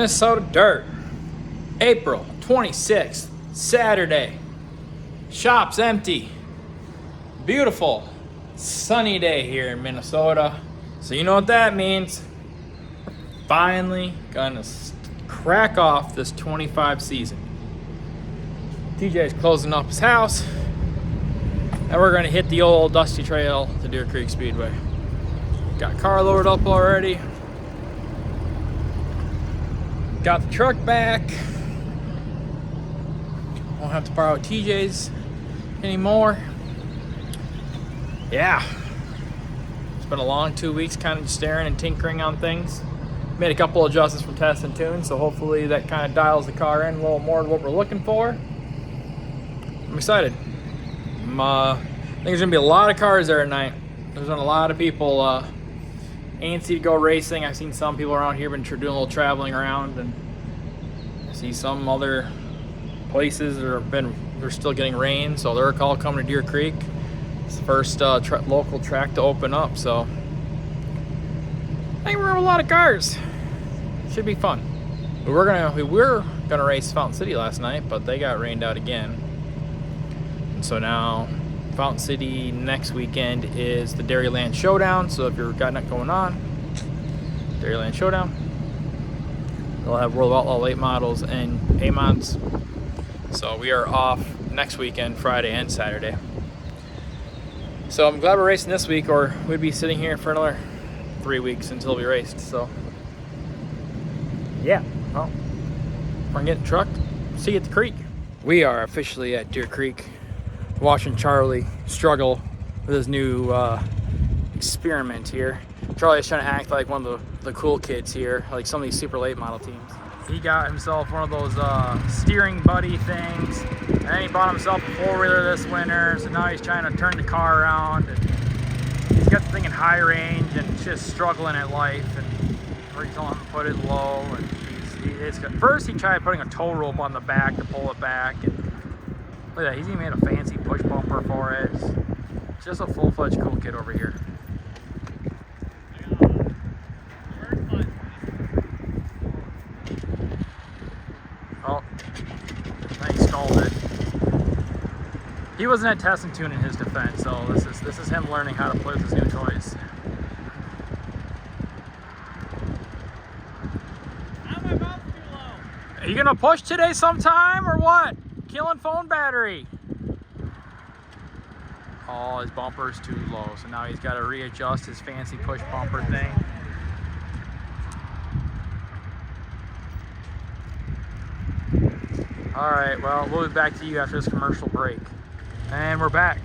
Minnesota Dirt, April 26th, Saturday. Shop's empty. Beautiful, sunny day here in Minnesota. So you know what that means. Finally gonna crack off this 25 season. TJ's closing up his house, and we're gonna hit the old dusty trail to Deer Creek Speedway. Got car loaded up already. Got the truck back. Won't have to borrow TJ's anymore. Yeah. It's been a long 2 weeks kind of staring and tinkering on things. Made a couple adjustments from test and tune, so hopefully that kind of dials the car in a little more to what we're looking for. I'm excited. I think there's gonna be a lot of cars there tonight. There's been a lot of people antsy to go racing. I've seen some people around here been doing a little traveling around, and I see some other places they're still getting rain, so they're all coming to Deer Creek. It's the first local track to open up, so I think we're gonna have a lot of cars. Should be fun. We were gonna race Fountain City last night, but they got rained out again. And so now Fountain City next weekend is the Dairyland Showdown. So if you've got that going on, Dairyland Showdown, they'll have World of Outlaw late models and A-mods. So we are off next weekend, Friday and Saturday. So I'm glad we're racing this week, or we'd be sitting here for another 3 weeks until we raced. So yeah, well, we're gonna get the truck, see you at the creek. We are officially at Deer Creek, watching Charlie struggle with his new experiment here. Charlie's trying to act like one of the cool kids here, like some of these super late model teams. He got himself one of those steering buddy things, and then he bought himself a four-wheeler this winter, so now he's trying to turn the car around. And he's got the thing in high range and just struggling at life, and we're telling him to put it low. And first he tried putting a tow rope on the back to pull it back, and look at that, he's even made a fancy push bumper for it. It's just a full-fledged cool kid over here. Oh, he stalled it. He wasn't at test and tune in his defense, so this is him learning how to play with his new toys. Now my mouth's too low. Are you gonna push today sometime or what? Killing phone battery. Oh, his bumper's too low, so now he's got to readjust his fancy push bumper thing. All right, well, we'll be back to you after this commercial break. And we're back.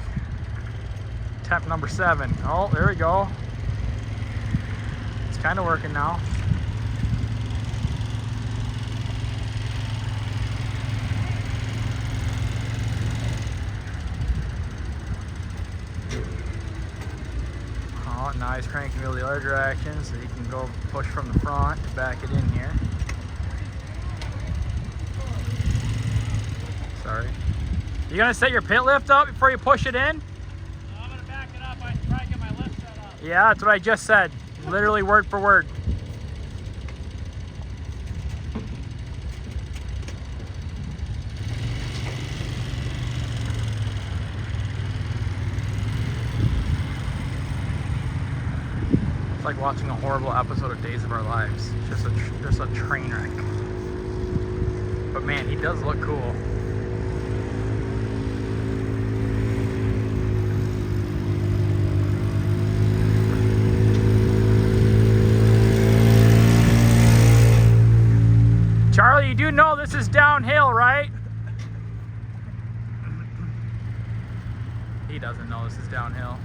Temp number 7. Oh, there we go. It's kind of working now. Oh, now he's cranking wheel the other direction, so he can go push from the front to back it in here. Sorry. You gonna set your pit lift up before you push it in? No, I'm gonna back it up. I should probably get my lift set up. Yeah, that's what I just said. Literally word for word. It's like watching a horrible episode of Days of Our Lives. Just a train wreck. But man, he does look cool. Charlie, you do know this is downhill, right? He doesn't know this is downhill.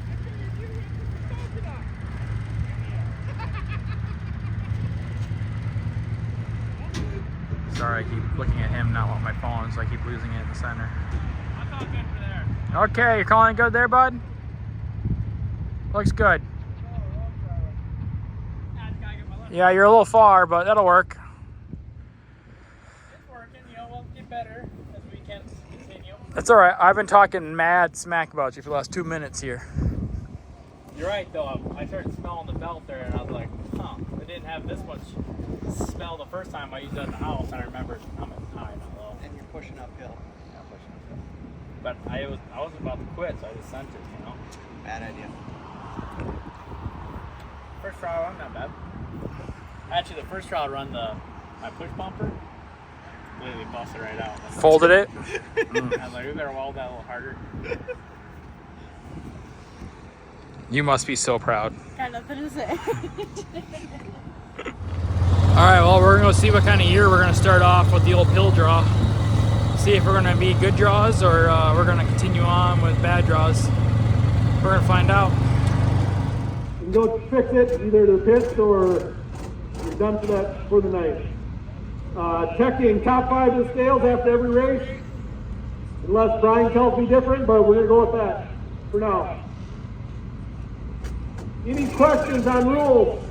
Sorry, I keep looking at him, not on my phone, so I keep losing it in the center. That's all good for there. Okay, you're calling it good there, bud? Looks good. I just gotta get my lift. Yeah, you're a little far, but that'll work. It's working, we'll get better as we can continue. That's all right. I've been talking mad smack about you for the last 2 minutes here. You're right, though. I started smelling the belt there, and I was like, huh. didn't have this much smell the first time I used it at the house. I remember how high, not low. And you're pushing uphill. Yeah, pushing uphill. But I was about to quit, so I just sent it, you know. Bad idea. First trial run, not bad. Actually, the first trial run, my push bumper, completely busted right out. Folded it. I was like, we better weld that a little harder. You must be so proud. Got nothing to say. All right, well, we're gonna go see what kind of year we're gonna start off with the old pill draw. See if we're gonna be good draws or we're gonna continue on with bad draws. We're gonna find out. You can go fix it, either the pits or you're done for the night. Checking top 5 of the scales after every race, unless Brian tells me different, but we're gonna go with that for now. Any questions on rules?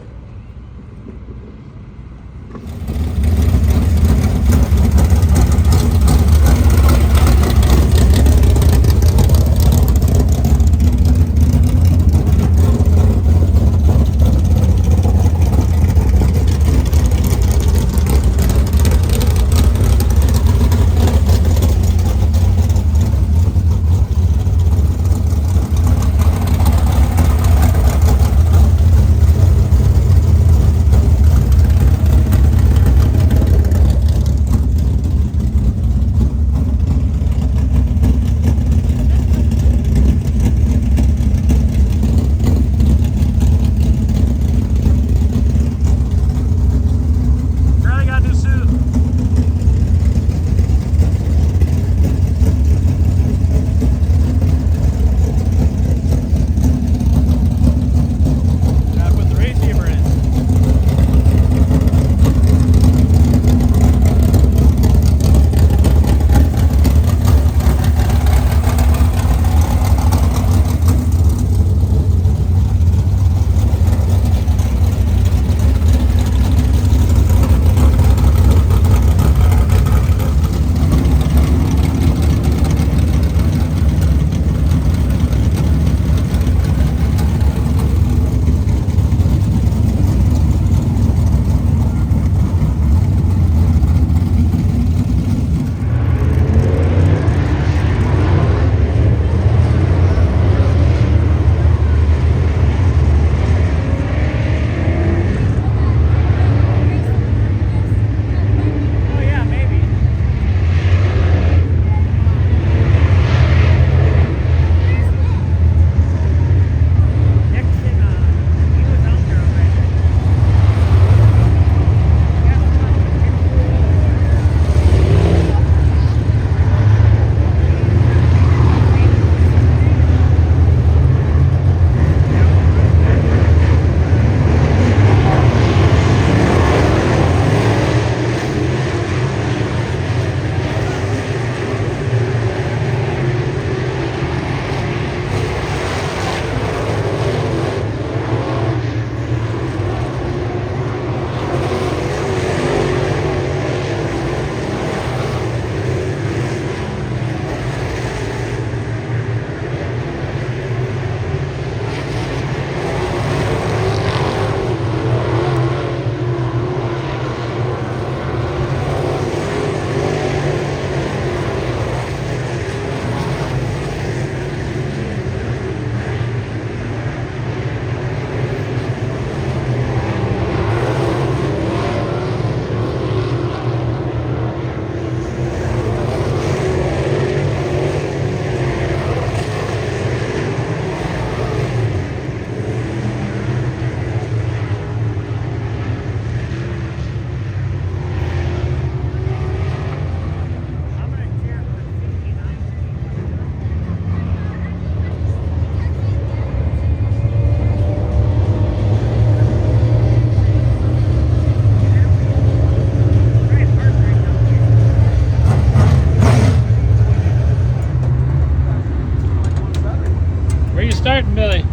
starting, Billy?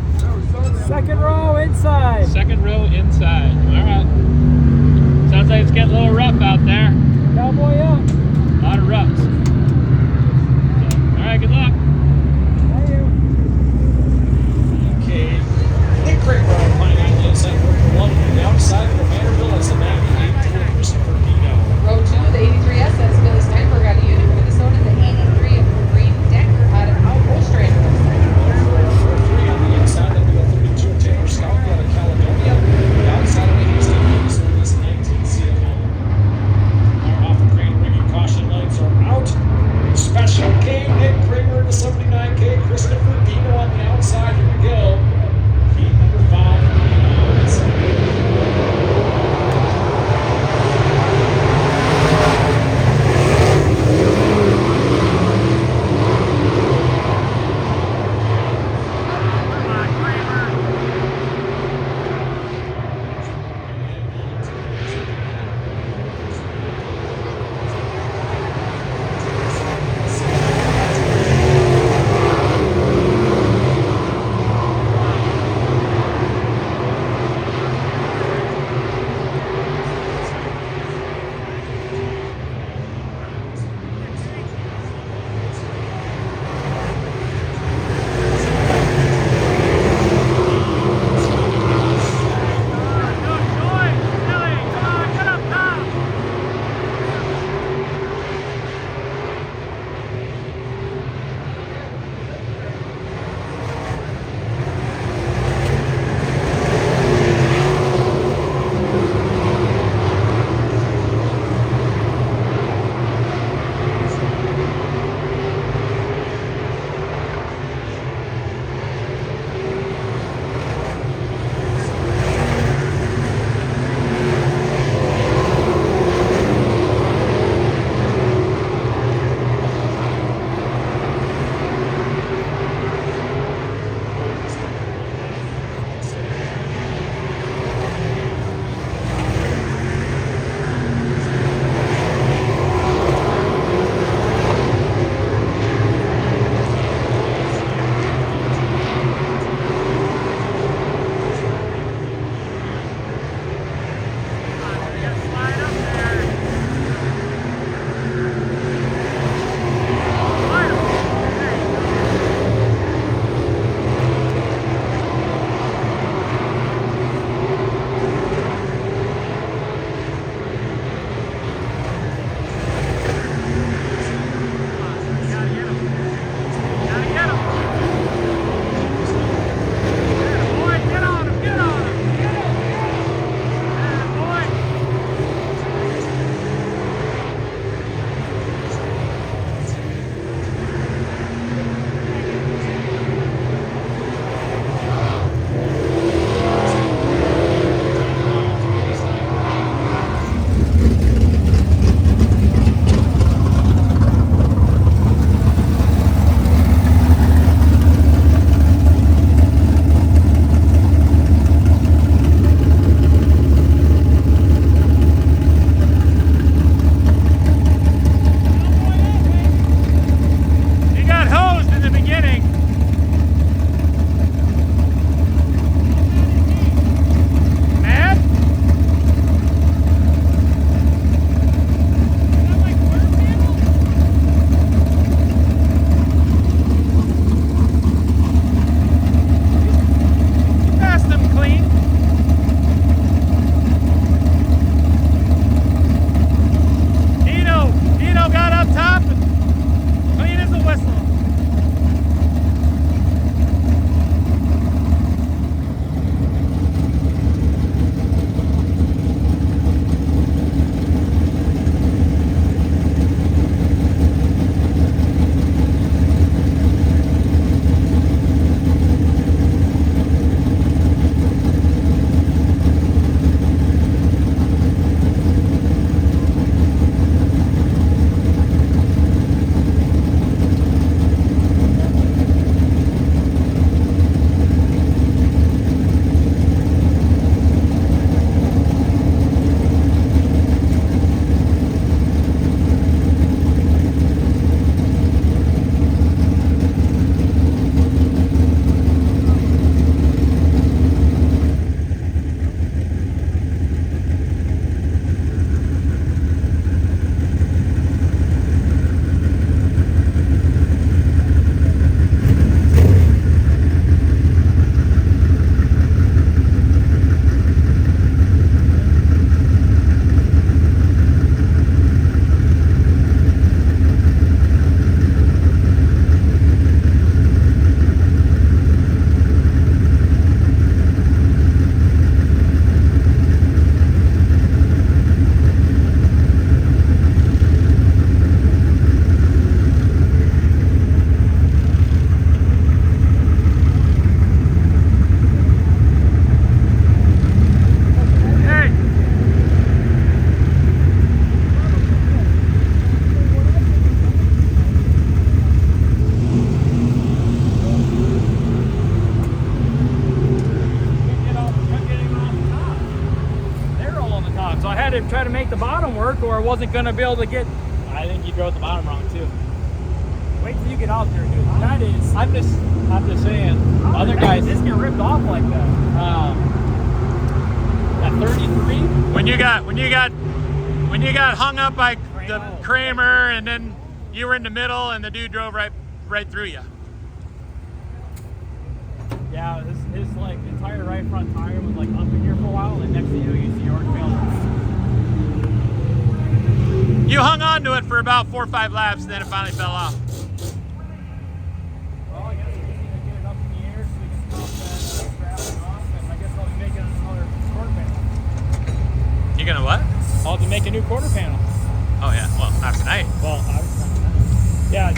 Second row inside. Second row inside. All right. Sounds like it's getting a little rough out there. Cowboy up. A lot of roughs. So, all right, good luck. Thank you. Okay. Nick Craig running on the inside, one on the outside of the man. to try to make the bottom work, or I wasn't going to be able to get. I think you drove the bottom wrong too. Wait till you get out there, dude. That is. I'm just saying. Other guys just get ripped off like that. At 33. When you got hung up by the Kramer, and then you were in the middle, and the dude drove right through you. Yeah, his like entire right front tire was like up in here for a while, and next thing you know, you see yours fail. You hung on to it for about 4 or 5 laps, and then it finally fell off. Well, I guess we just need to get it up in the air so we can stop that strapping off, and I guess I'll be making another quarter panel. You gonna what? I'll have to make a new quarter panel. Oh yeah, well, not tonight. Well, yeah,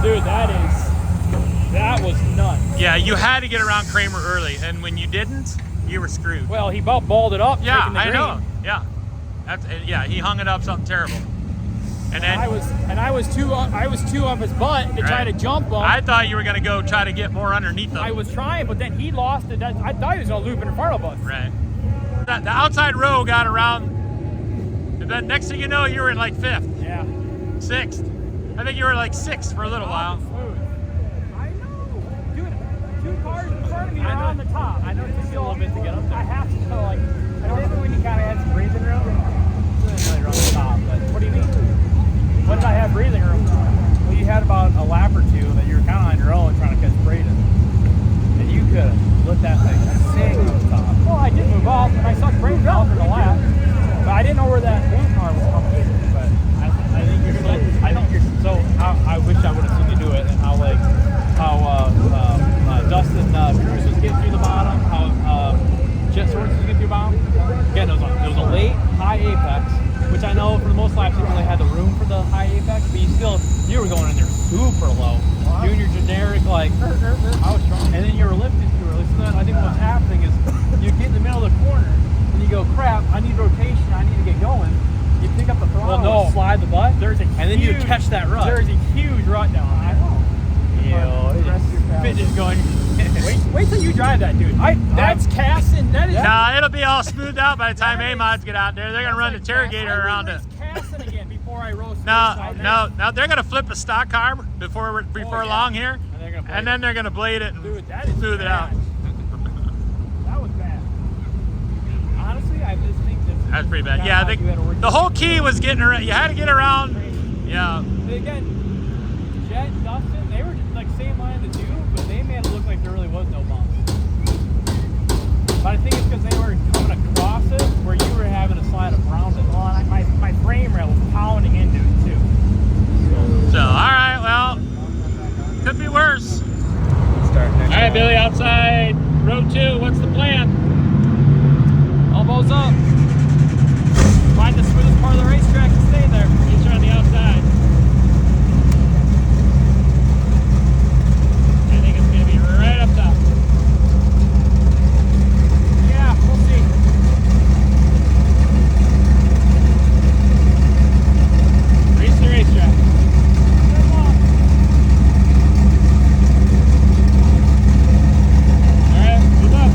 dude, that was nuts. Yeah, you had to get around Kramer early, and when you didn't, you were screwed. Well, he about balled it up. Yeah, taking the I green. know. Yeah, he hung it up something terrible. And then I was too up his butt to try Right. to jump him. I thought you were gonna go try to get more underneath him. I was trying, but then he lost it. I thought he was gonna loop in front of us. Right. The outside row got around, and then next thing you know, you were in like 5th, Yeah. 6th. I think you were like 6th for a little while. Smooth. I know. Dude, 2 cars in front of me are on the top. I know it took you a little bit to get up there. I have to go like. I don't know when you kind of had some breathing room. Really on the top, but What do you mean? When did I have breathing room? well, you had about a lap or two that you were kind of on your own trying to catch Braden, and you could have let that thing sing on the top. Well, I did move off, and I sucked brain down for the lap. But I didn't know where that one car was coming either. But I think you're so. I don't. You're so. I wish I would have seen you do it, and how Dustin Cruz was getting through the bottom, how Jet Swords was getting through the bottom. Again, it was a late high apex, which I know for the most laps you didn't really have the room for the high apex, but you were going in there super low, doing your generic like. I was trying, and then you were lifting too early. So then I think what's happening is you get in the middle of the corner and you go, crap, I need rotation, I need to get going. You pick up the throttle, Well, no. and slide the butt, There's a and then you huge- catch that rut. There's a huge rut down. I know. Fit is going. Wait till you drive that, dude. That's Cassin. That is. Nah, it'll be all smoothed out by the time A-Mods get out there. They're gonna run the Interrogator around it. Cassin again before I roast. No, they're gonna flip a stock car before yeah. long here, And they're gonna blade and then they're gonna blade it and Dude, that is smooth it out. bad. That was bad. Honestly, I just think That's pretty bad. Yeah, the whole key was getting around. You had to get around. Yeah. Again, Jet and Dustin, they were just like same line as you, but they made it look like there really was no bumps. But I think it's because they were coming across it where you were having to slide around it. Well, and my frame rail was pounding into it too. So, all right, well, could be worse. Start next All right, Billy, outside row 2. What's the plan? Elbows up. Find the smoothest part of the racetrack and stay there. He's on the outside. I think it's gonna be right up top. Yeah, we'll see. Race the racetrack. All right, good luck.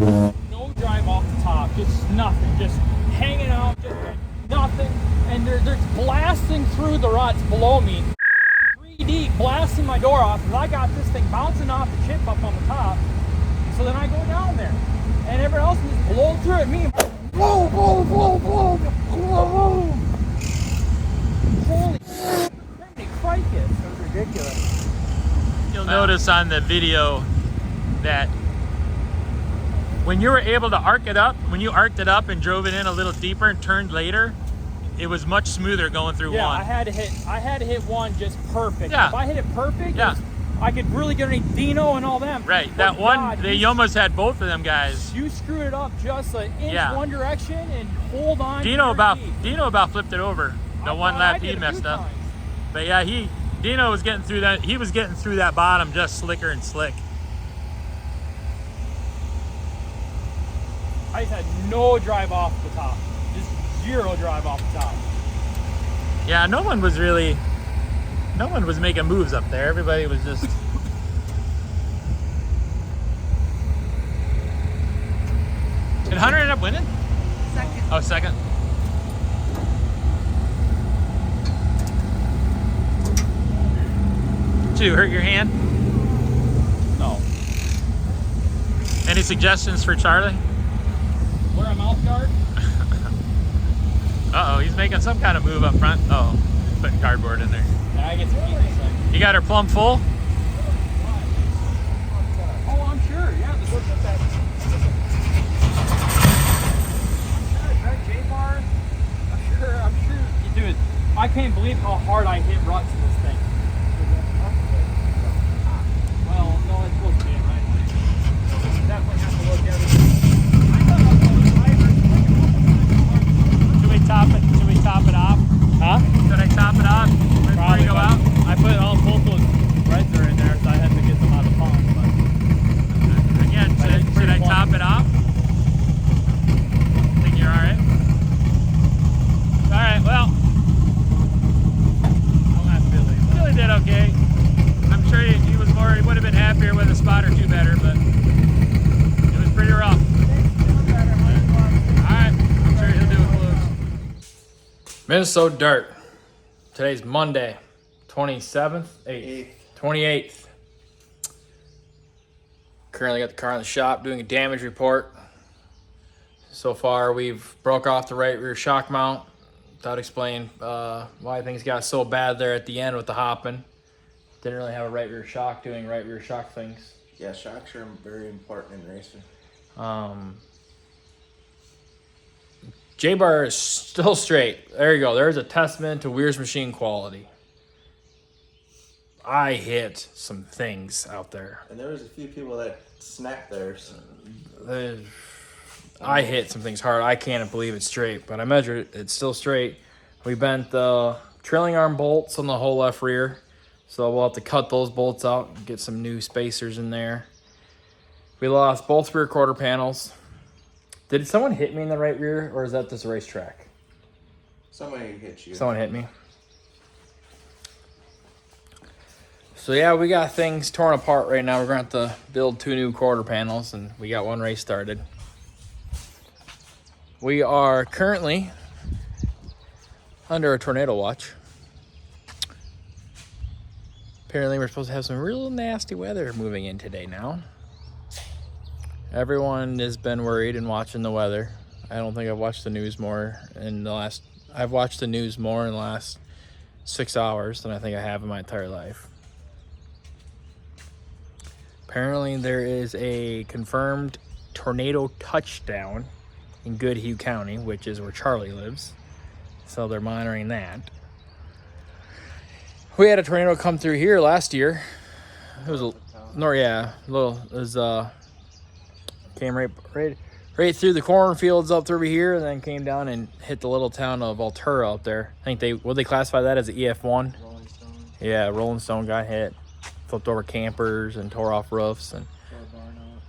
No drive off the top, just nothing, just hanging out, just nothing. And they're blasting through the ruts below me. 3D blasting my door off, and I got this thing bouncing off the chip up on the top. So then I go down there, and everyone else is just blowing through at me. Whoa, whoa, whoa, whoa, whoa, whoa. Holy crikey, it was ridiculous. You'll notice on the video that when you were able to arc it up, when you arced it up and drove it in a little deeper and turned later, it was much smoother going through Yeah, one. I had to hit one just perfect. Yeah. If I hit it perfect, Yeah. I could really get underneath Dino and all them. Right, But that one, God, you almost had both of them guys. you screwed it up just an inch Yeah. one direction and hold on. to Dino your about feet. flipped it over. The I one thought I lap did he a messed few up. times. But yeah, Dino was getting through that. He was getting through that bottom just slicker and slick. I just had no drive off the top. Just zero drive off the top. Yeah, no one was making moves up there. Everybody was just. Did Hunter end up winning? Second. Oh, second. Did you hurt your hand? No. Any suggestions for Charlie? Wear a mouth guard. Uh-oh, he's making some kind of move up front. Oh, putting cardboard in there. Yeah, I get some heat this thing. You got her plumb full? Oh, I'm sure. Yeah, the door's that. J-bar. I'm sure. Dude, I can't believe how hard I hit ruts in this thing. Well, no, it's supposed to be right. Definitely have to look at it. Should we top it off? Huh? Should I top it off before you go out? I put both those reds are in there, so I had to get them out of the pond. But Again, But it's should pretty I plumb. top it off? Think you're alright? Alright, well, I'm not Billy. Billy did okay. I'm sure he would have been happier with a spot or two better, but it was pretty rough. Alright, I'm sure he'll do it close. Minnesota Dirt. Today's Monday, 27th, 8th, 28th. Currently got the car in the shop doing a damage report. So far, we've broke off the right rear shock mount. That explained why things got so bad there at the end with the hopping. Didn't really have a right rear shock doing right rear shock things. Yeah, shocks are very important in racing. J-bar is still straight. There you go. There's a testament to Weir's machine quality. I hit some things out there. And there was a few people that snapped theirs. I hit some things hard. I can't believe it's straight, but I measured it. It's still straight. We bent the trailing arm bolts on the whole left rear, so we'll have to cut those bolts out and get some new spacers in there. We lost both rear quarter panels. Did someone hit me in the right rear, or is that this racetrack? Somebody hit you. Someone hit me. So yeah, we got things torn apart right now. We're gonna have to build 2 new quarter panels, and we got one race started. We are currently under a tornado watch. Apparently we're supposed to have some real nasty weather moving in today now. Everyone has been worried and watching the weather. I don't think I've watched the news more in the last... I've watched the news more in the last 6 hours than I think I have in my entire life. Apparently there is a confirmed tornado touchdown in Goodhue County, which is where Charlie lives. So they're monitoring that. We had a tornado come through here last year. It was came right through the cornfields up through here, and then came down and hit the little town of Altura up there. I think they classify that as an EF1. Rolling Stone. Yeah, Rolling Stone got hit, flipped over campers and tore off roofs, and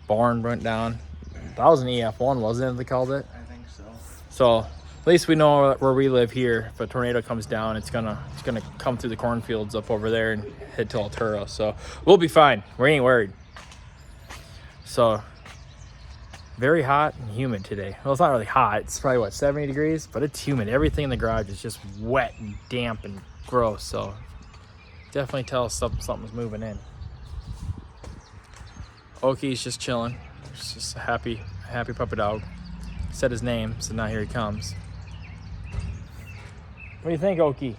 barn went down. That was an EF1, wasn't it? They called it. I think so. So at least we know where we live here. If a tornado comes down, it's gonna come through the cornfields up over there and hit to Altura. So we'll be fine. We ain't worried. So very hot and humid today. Well, it's not really hot. It's probably, what, 70 degrees? But it's humid. Everything in the garage is just wet and damp and gross. So definitely tell something's moving in. Oki's just chilling. He's just a happy puppy dog. Said his name, so now here he comes. What do you think, Oki?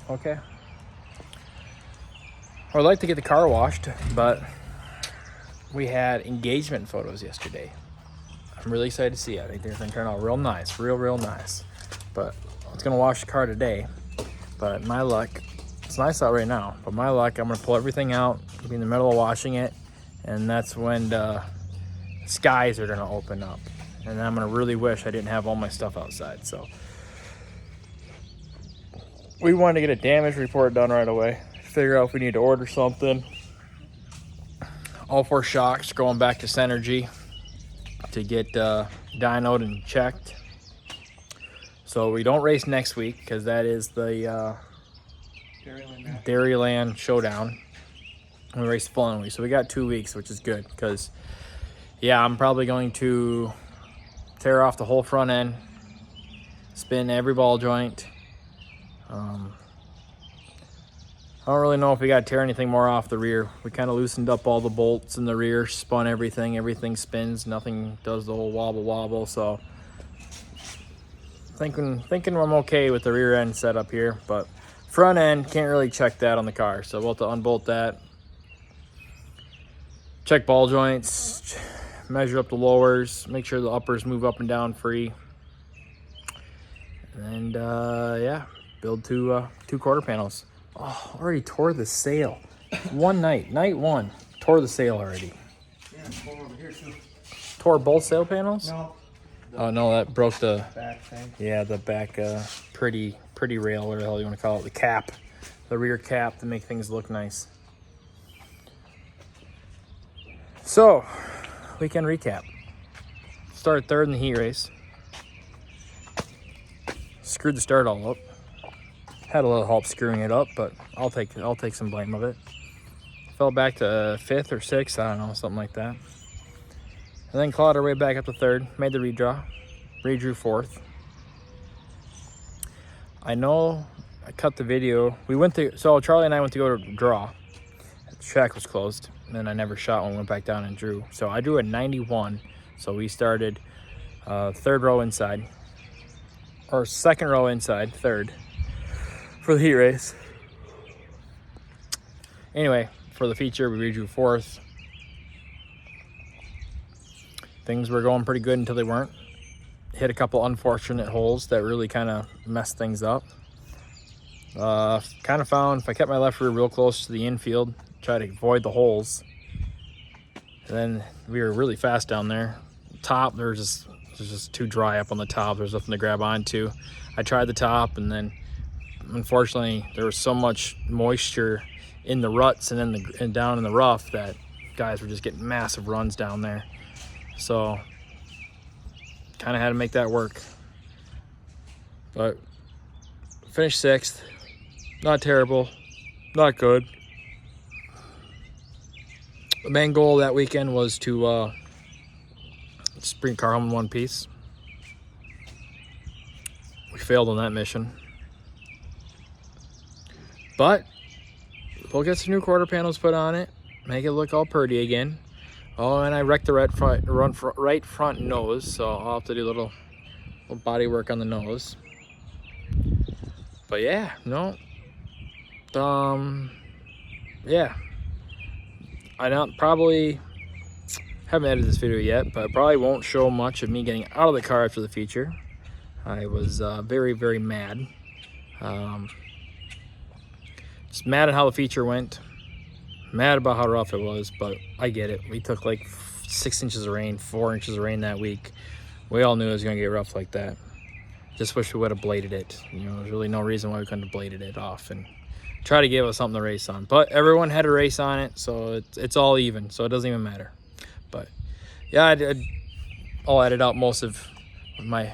Okay. I'd like to get the car washed, but we had engagement photos yesterday. I'm really excited to see it. I think they're gonna turn out real nice, real nice. But I was gonna wash the car today, but my luck, it's nice out right now, but my luck, I'm gonna pull everything out, be in the middle of washing it, and that's when the skies are gonna open up. And I'm gonna really wish I didn't have all my stuff outside. So we wanted to get a damage report done right away. Figure out if we need to order something. All 4 shocks going back to Synergy to get dynoed and checked. So we don't race next week because that is the Dairyland Showdown. And we race the following week. So we got 2 weeks, which is good because, yeah, I'm probably going to tear off the whole front end, spin every ball joint. I don't really know if we got to tear anything more off the rear. We kind of loosened up all the bolts in the rear, spun everything. Everything spins. Nothing does the whole wobble. So thinking I'm okay with the rear end setup here, but front end can't really check that on the car. So we'll have to unbolt that, check ball joints, measure up the lowers, make sure the uppers move up and down free, and yeah, build two quarter panels. Oh, already tore the sail. One night, night 1, tore the sail already. Yeah, pull over here too. Tore both sail panels? No. Oh no, that broke the Back thing. yeah, the back pretty rail, whatever the hell you want to call it, the cap, the rear cap to make things look nice. So, weekend recap. Started 3rd in the heat race. Screwed the start all up. Had a little help screwing it up, but I'll take some blame of it. Fell back to 5th or 6th, I don't know, something like that. And then clawed our way back up to 3rd, made the redraw, redrew 4th. I know I cut the video. So Charlie and I went to go to draw. The track was closed, and then I never shot when we went back down and drew. So I drew a 91, so we started 3rd row inside, or 2nd row inside, 3rd. For the heat race. Anyway, for the feature, we redrew 4th. Things were going pretty good until they weren't. Hit a couple unfortunate holes that really kind of messed things up. Kind of found if I kept my left rear real close to the infield, try to avoid the holes. And then we were really fast down there. Top, there's just too dry up on the top. There's nothing to grab onto. I tried the top, and then unfortunately there was so much moisture in the ruts and down in the rough that guys were just getting massive runs down there. So kind of had to make that work. But finished 6th. Not terrible, not good. The main goal that weekend was to just bring the car home in one piece. We failed on that mission. But we'll get some new quarter panels put on it, make it look all pretty again. Oh, and I wrecked the right front nose, so I'll have to do a little body work on the nose. But yeah, no. Yeah. I probably haven't edited this video yet, but I probably won't show much of me getting out of the car after the feature. I was very, very mad. Just mad at how the feature went. Mad about how rough it was, but I get it. We took like 6 inches of rain, 4 inches of rain that week. We all knew it was gonna get rough like that. Just wish we would have bladed it. You know, there's really no reason why we couldn't have bladed it off and try to give us something to race on. But everyone had a race on it, so it's all even, so it doesn't even matter. But yeah, I'll edit out most of my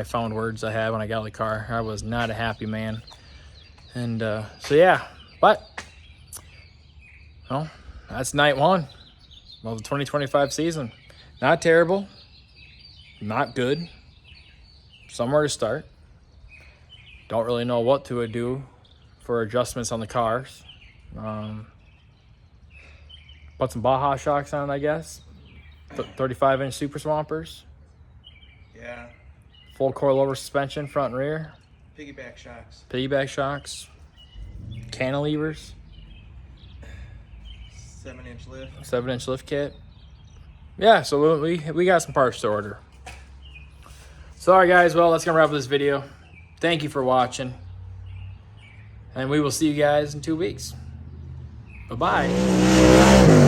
found words I had when I got out of the car. I was not a happy man. And so yeah, but well, that's night 1 of the 2025 season. Not terrible, not good. Somewhere to start. Don't really know what to do for adjustments on the cars. Put some Baja shocks on, I guess. 35-inch Super Swampers. Yeah. Full coilover suspension, front and rear. Piggyback shocks. Piggyback shocks. Cantilevers. 7-inch lift. 7-inch lift kit. Yeah, so we got some parts to order. So, all right, guys. Well, that's gonna wrap up this video. Thank you for watching, and we will see you guys in 2 weeks. Bye-bye.